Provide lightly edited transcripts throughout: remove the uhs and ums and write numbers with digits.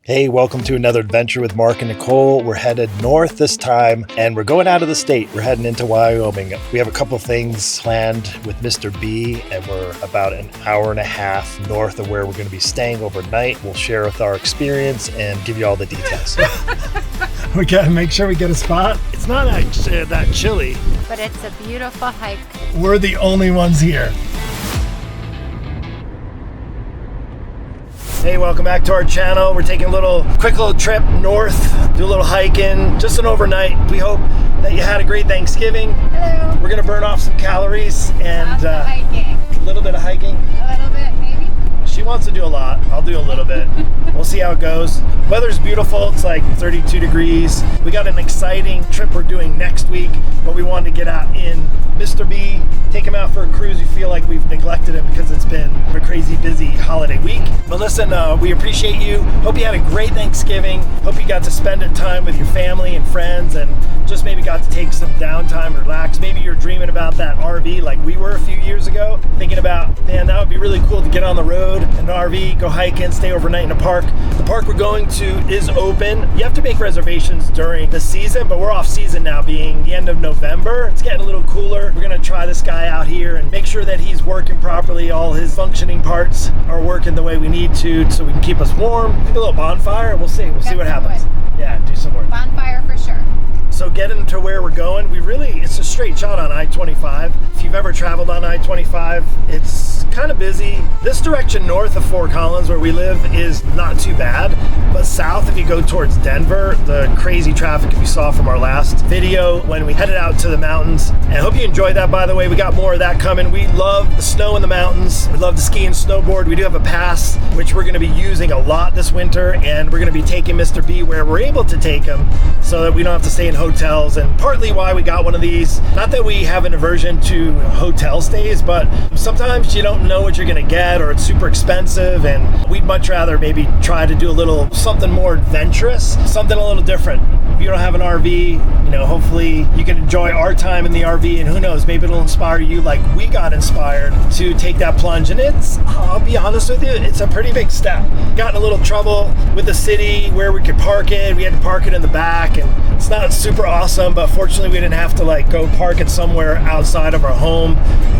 Hey, welcome to another adventure with Mark and Nicole. We're headed north this time, and we're going out of the state. We're heading into Wyoming. We have a couple things planned with Mr. B, and we're about an hour and a half north of where we're going to be staying overnight. We'll share with our experience and give you all the details. We got to make sure we get a spot. It's not that chilly. But it's a beautiful hike. We're the only ones here. Hey, welcome back to our channel. We're taking a quick little trip north, do a little hiking, just an overnight. We hope that you had a great Thanksgiving. Hello. We're gonna burn off some calories and hiking. a little bit of hiking. A little bit, maybe. She wants to do a lot. I'll do a little bit. We'll see how it goes. Weather's beautiful. It's like 32 degrees. We got an exciting trip we're doing next week, but we wanted to get out in Mr. B, take him out for a cruise. We feel like we've neglected him because it's been a crazy busy holiday week. But listen, we appreciate you. Hope you had a great Thanksgiving. Hope you got to spend time with your family and friends and just maybe got to take some downtime, relax. Maybe you're dreaming about that RV like we were a few years ago, thinking about, man, that would be really cool to get on the road in an RV, go hiking, stay overnight in a park. The park we're going to is open. You have to make reservations during the season, but we're off season now, being the end of November. It's getting a little cooler. We're gonna try this guy out here and make sure that he's working properly. All his functioning parts are working the way we need to so we can keep us warm. Maybe a little bonfire. We'll see what happens. Yeah, do some work. Bonfire for sure. So getting to where we're going, it's a straight shot on I-25. If you've ever traveled on I-25, it's kind of busy. This direction north of Fort Collins, where we live, is not too bad. But south, if you go towards Denver, the crazy traffic you saw from our last video when we headed out to the mountains. And I hope you enjoyed that, by the way. We got more of that coming. We love the snow in the mountains. We love to ski and snowboard. We do have a pass, which we're gonna be using a lot this winter. And we're gonna be taking Mr. B where we're able to take him so that we don't have to stay in hotels. And partly why we got one of these, not that we have an aversion to hotel stays, but sometimes you don't know what you're gonna get or it's super expensive, and we'd much rather maybe try to do something more adventurous, something a little different. If you don't have an RV, hopefully you can enjoy our time in the RV, and who knows, maybe it'll inspire you like we got inspired to take that plunge. And I'll be honest with you, it's a pretty big step. Got in a little trouble with the city where we could park it. We had to park it in the back, and it's not super awesome, but fortunately we didn't have to go park it somewhere outside of our home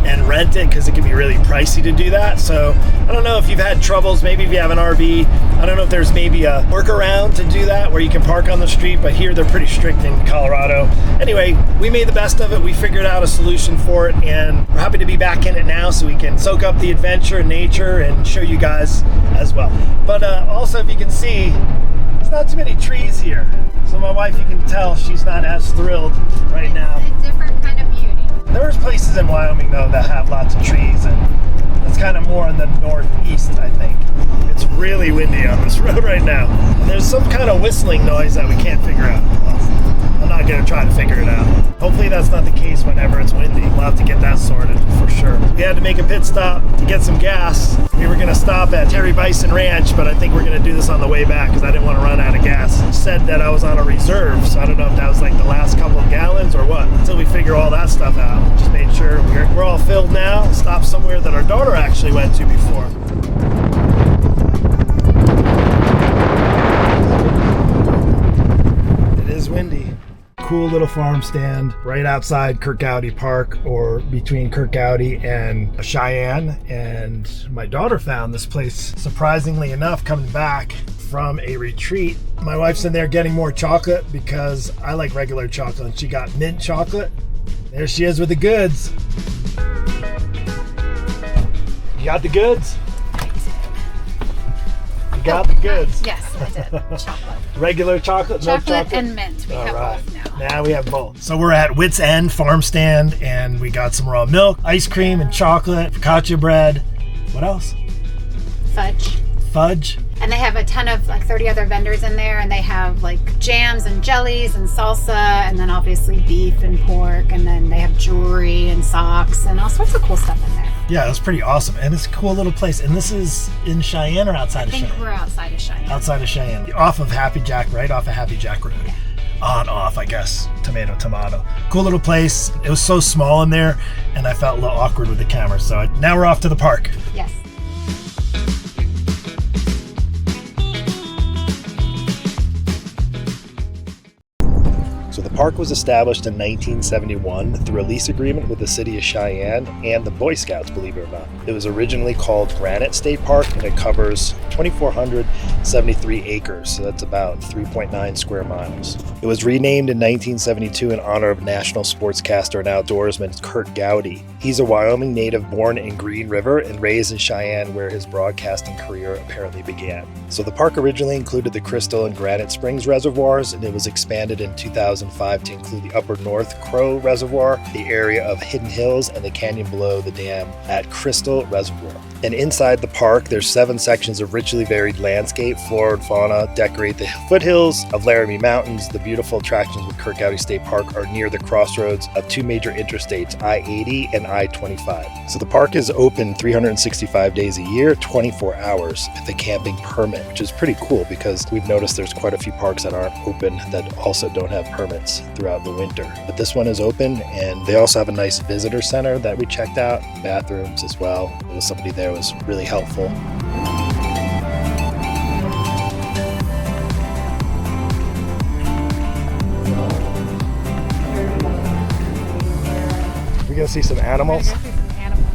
and rent it, because it can be really pricey to do that. So I don't know if you've had troubles, maybe if you have an RV, I don't know if there's maybe a workaround to do that where you can park on the street, but here they're pretty strict in Colorado. Anyway, we made the best of it. We figured out a solution for it, and we're happy to be back in it now so we can soak up the adventure and nature and show you guys as well. But also, if you can see, there's not too many trees here. So my wife, you can tell she's not as thrilled right now. It's a different kind of beauty. There's places in Wyoming though that have lots of trees, and it's kind of more in the northeast, I think. It's really windy on this road right now. And there's some kind of whistling noise that we can't figure out. I'm not gonna try to figure it out. Hopefully that's not the case whenever it's windy. We'll have to get that sorted for sure. We had to make a pit stop to get some gas. We were gonna stop at Terry Bison Ranch, but I think we're gonna do this on the way back because I didn't want to run out of gas. It said that I was on a reserve, so I don't know if that was the last couple of gallons or what, until we figure all that stuff out. Just made sure we're all filled now. Stopped somewhere that our daughter actually went to before. It is windy. Cool little farm stand right outside Curt Gowdy Park, or between Curt Gowdy and Cheyenne. And my daughter found this place, surprisingly enough, coming back from a retreat. My wife's in there getting more chocolate because I like regular chocolate, and she got mint chocolate. There she is with the goods. You got the goods? You got the goods? Yes, I did. Chocolate. Regular chocolate, milk chocolate? And mint. We have both now. Now we have both. So we're at Wits End Farm Stand, and we got some raw milk, ice cream, and chocolate, focaccia bread. What else? Fudge. And they have a ton of 30 other vendors in there, and they have jams and jellies and salsa, and then obviously beef and pork, and then they have jewelry and socks and all sorts of cool stuff in there. Yeah, that's pretty awesome. And it's a cool little place. And this is in Cheyenne or outside of Cheyenne? I think we're outside of Cheyenne. Outside of Cheyenne. Off of Happy Jack, right off of Happy Jack Road. Yeah. On, off, I guess. Tomato. Cool little place. It was so small in there, and I felt a little awkward with the camera. So now we're off to the park. Yes. park was established in 1971 through a lease agreement with the city of Cheyenne and the Boy Scouts, believe it or not. It was originally called Granite State Park, and it covers 2,473 acres, so that's about 3.9 square miles. It was renamed in 1972 in honor of national sportscaster and outdoorsman Curt Gowdy. He's a Wyoming native born in Green River and raised in Cheyenne, where his broadcasting career apparently began. So the park originally included the Crystal and Granite Springs reservoirs, and it was expanded in 2005 to include the Upper North Crow Reservoir, the area of Hidden Hills, and the canyon below the dam at Crystal Reservoir. And inside the park, there's 7 sections of richly varied landscape, flora and fauna decorate the foothills of Laramie Mountains. The beautiful attractions with Curt Gowdy State Park are near the crossroads of 2 major interstates, I-80 and I-25. So the park is open 365 days a year, 24 hours with a camping permit, which is pretty cool because we've noticed there's quite a few parks that aren't open that also don't have permits throughout the winter. But this one is open, and they also have a nice visitor center that we checked out, bathrooms as well. There was somebody there was really helpful. We gonna see some animals?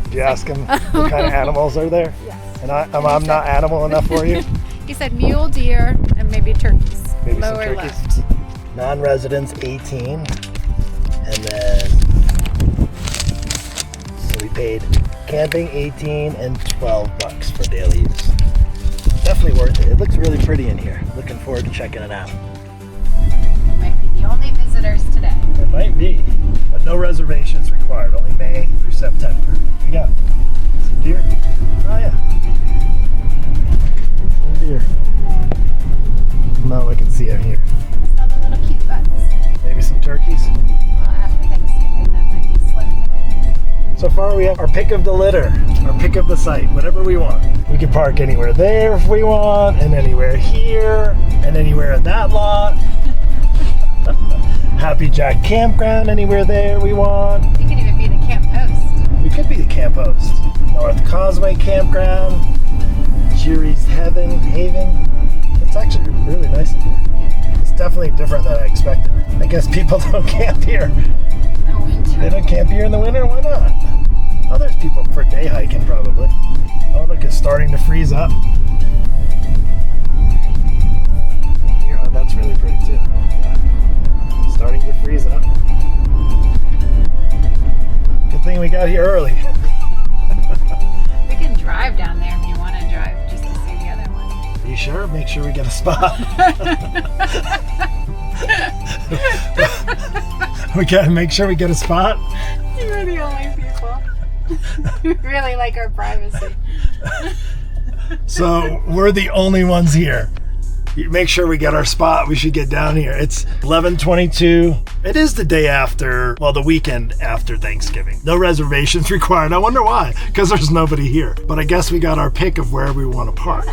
Did you ask him what kind of animals are there? Yes. And I'm not animal enough for you? He said mule deer and maybe turkeys. Maybe some Lower turkeys. left. Non-residents 18, and then so we paid camping 18 and $12 for daily use. Definitely worth it. It looks really pretty in here. Looking forward to checking it out. Might be the only visitors today. It might be, but no reservations required. Only May through September. We got some deer. Oh yeah, some deer. No, I can see him here. Saw the little cute butts. Maybe some turkeys. Well, after Thanksgiving, that might be slim. So far we have our pick of the litter, our pick of the site, whatever we want. We can park anywhere there if we want, and anywhere here, and anywhere in that lot. Happy Jack Campground, anywhere there we want. You could even be the camp host. We could be the camp host. North Causeway Campground, Jury's Haven. It's actually really nice in here. It's definitely different than I expected. I guess people don't camp here. No winter. They don't camp here in the winter? Why not? Oh, there's people for day hiking probably. Oh, look, it's starting to freeze up. Here, oh, that's really pretty too. Yeah. Starting to freeze up. Good thing we got here early. We can drive down there if you want to drive just to see the other one. Are you sure? Make sure we get a spot. We gotta make sure we get a spot. You're the only people who really like our privacy. So we're the only ones here. You make sure we get our spot. We should get down here. It's 11:22. It is the day after, well, the weekend after Thanksgiving. No reservations required. I wonder why. Because there's nobody here. But I guess we got our pick of where we want to park.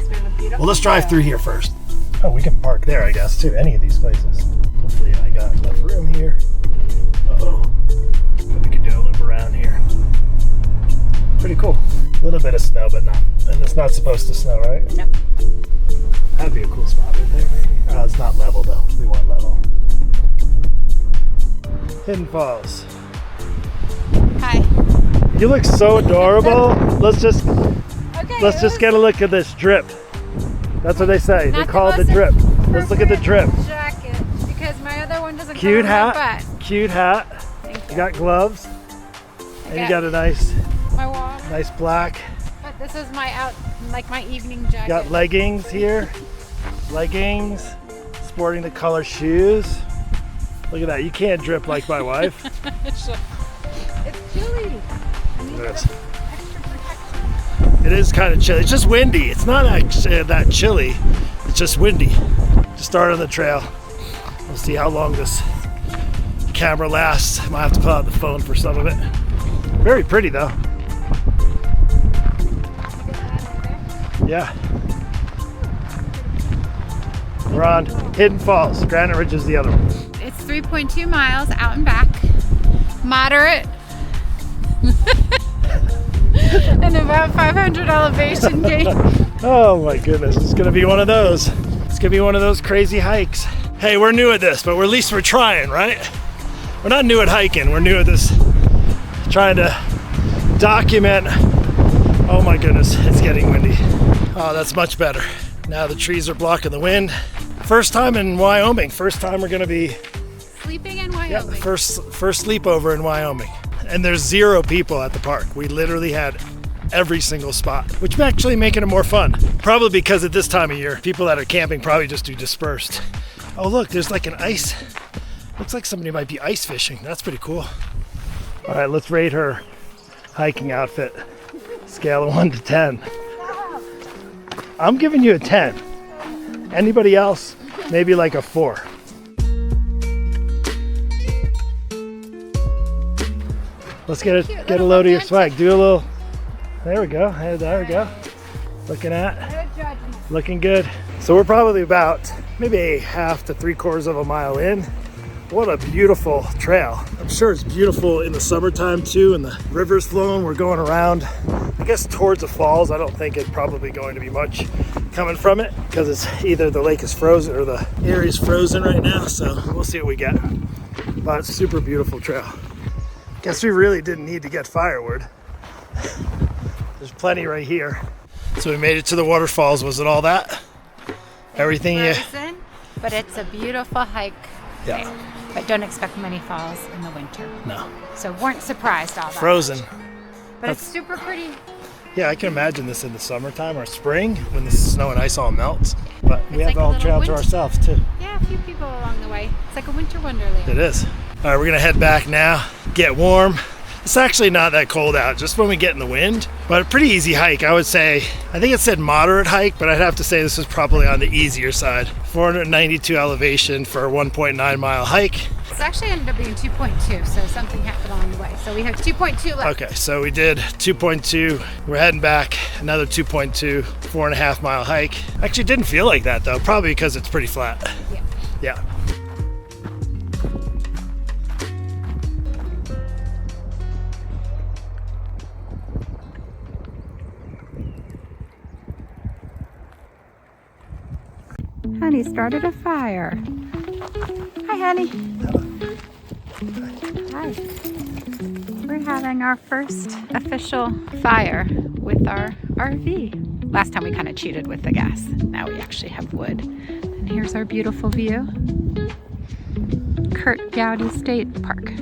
Well, let's drive through here first. Oh, we can park there, I guess, too. Any of these places. Hopefully I got enough room here. Uh-oh. But we can do a loop around here. Pretty cool. A little bit of snow, but not. And it's not supposed to snow, right? No. That'd be a cool spot right there, maybe. Oh, it's not level, though. We want level. Hidden Falls. Hi. You look so adorable. Let's just Okay. get a look at this drip. That's what they say. They Not call it the the drip. most Let's look at the drip. Jacket, because my other one doesn't Cute cover my hat. butt. Cute hat. Thank You you. got gloves. And you got a nice my wallet. nice black. But this is my my evening jacket. Got leggings here. Leggings. Sporting the color shoes. Look at that. You can't drip like my wife. It's chilly. I need Yes. extra protection. It is kind of chilly. It's just windy. It's not actually that chilly. It's just windy. Just start on the trail. We'll see how long this camera lasts. Might have to pull out the phone for some of it. Very pretty though. Yeah. We're on Hidden Falls. Granite Ridge is the other one. It's 3.2 miles out and back. Moderate. And about 500 elevation gain. Oh my goodness, it's gonna be one of those. It's gonna be one of those crazy hikes. Hey, we're new at this, but at least we're trying, right? we're not new at hiking. We're new at this, trying to document. Oh my goodness, it's getting windy. Oh, that's much better. Now the trees are blocking the wind. First time in Wyoming. First time we're gonna be Sleeping in Wyoming. yeah, first sleepover in Wyoming. And there's 0 people at the park. We literally had every single spot, which is actually making it more fun. Probably because at this time of year, people that are camping probably just do dispersed. Oh look, there's like an ice. Looks like somebody might be ice fishing. That's pretty cool. All right, let's rate her hiking outfit. Scale of 1 to 10. I'm giving you a 10. Anybody else? Maybe like a 4. Let's get a load of your swag. Do a little. There we go. Hey, there we go. Looking good. So we're probably about maybe a half to 3/4 of a mile in. What a beautiful trail. I'm sure it's beautiful in the summertime too, and the river's flowing. We're going around, I guess, towards the falls. I don't think it's probably going to be much coming from it because it's either the lake is frozen or the area's frozen right now. So we'll see what we get. But it's a super beautiful trail. Guess we really didn't need to get firewood. There's plenty right here. So we made it to the waterfalls. Was it all that? Everything you... Frozen, but it's a beautiful hike. Yeah. There. But don't expect many falls in the winter. No. So weren't surprised all that Frozen. much. But it's super pretty. Yeah, I can imagine this in the summertime or spring when the snow and ice all melts. But we have like the a whole little trail to winter- ourselves too. Yeah, a few people along the way. It's like a winter wonderland. It is. All right, we're gonna head back now, get warm. It's actually not that cold out, just when we get in the wind, but a pretty easy hike. I would say, I think it said moderate hike, but I'd have to say this is probably on the easier side. 492 elevation for a 1.9 mile hike. It's actually ended up being 2.2, so something happened along the way. So we have 2.2 left. Okay, so we did 2.2. We're heading back, another 2.2, 4.5 mile hike. Actually, it didn't feel like that though, probably because it's pretty flat. Yeah. Yeah. Honey started a fire. Hi, honey. Hi. We're having our first official fire with our RV. Last time we kind of cheated with the gas. Now we actually have wood. And here's our beautiful view. Curt Gowdy State Park.